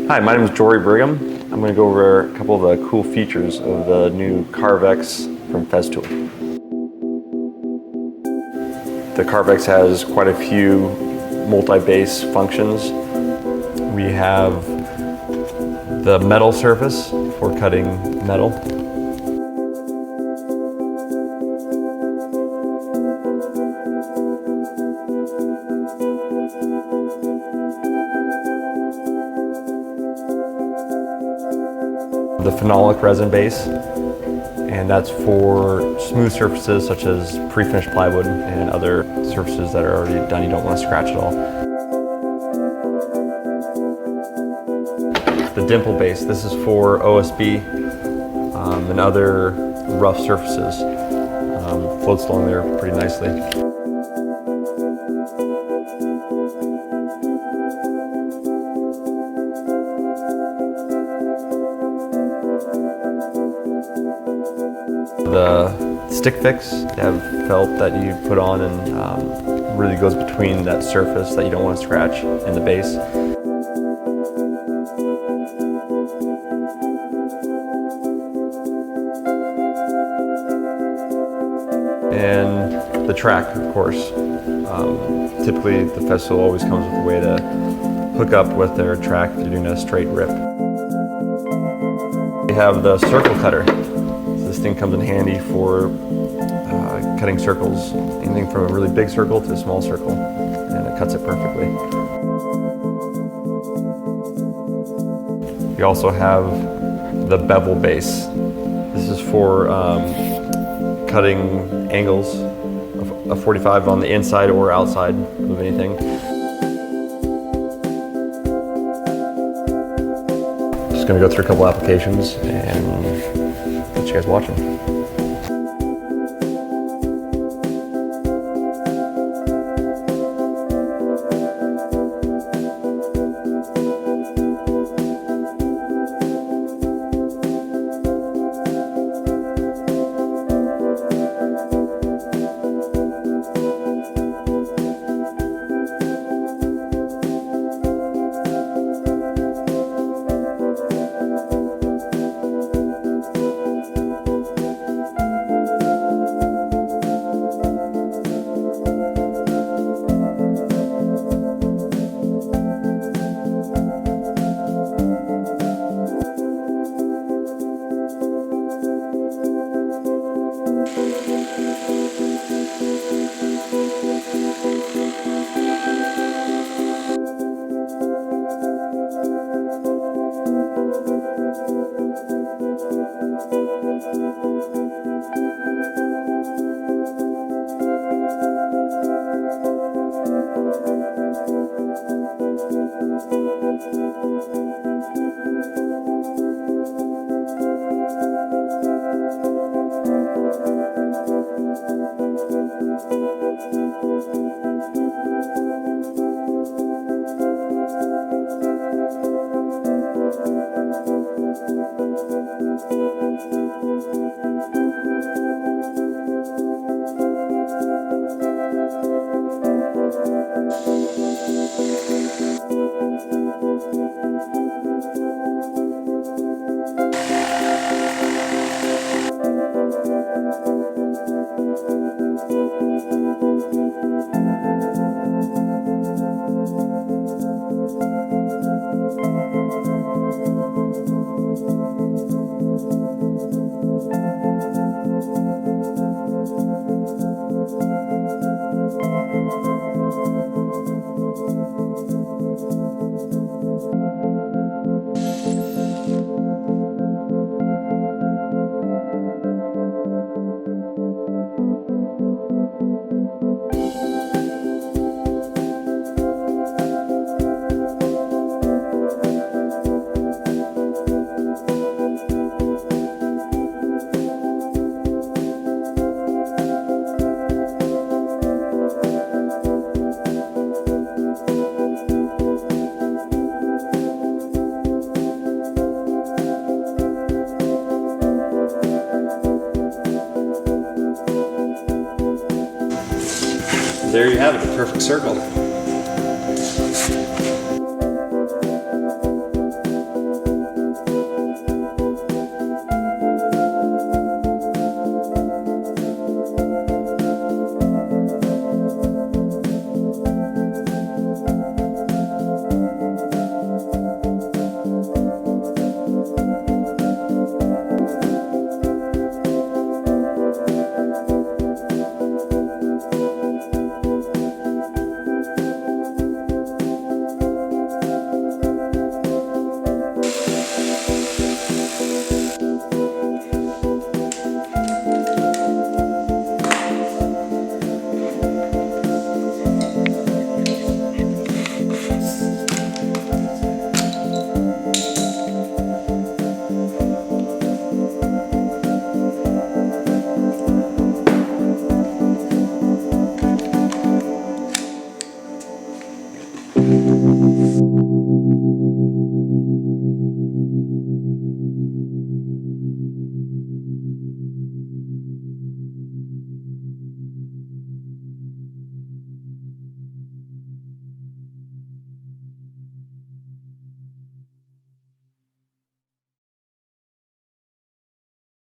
Hi, my name is Jory Brigham. I'm going to go over a couple of the cool features of the new Carvex from Festool. The Carvex has quite a few multi-base functions. We have the metal surface for cutting metal. The phenolic resin base, and that's for smooth surfaces such as pre-finished plywood and other surfaces that are already done you don't want to scratch at all. The dimple base, this is for OSB and other rough surfaces. Floats along there pretty nicely. The stick fix, they have felt that you put on and really goes between that surface that you don't want to scratch and the base. And the track, of course. Typically the Festool always comes with a way to hook up with their track if you're doing a straight rip. We have the circle cutter. This thing comes in handy for cutting circles, anything from a really big circle to a small circle, and it cuts it perfectly. We also have the bevel base. This is for cutting angles of 45 on the inside or outside of anything. Just going to go through a couple applications and let you guys watch them. There you have it, the perfect circle.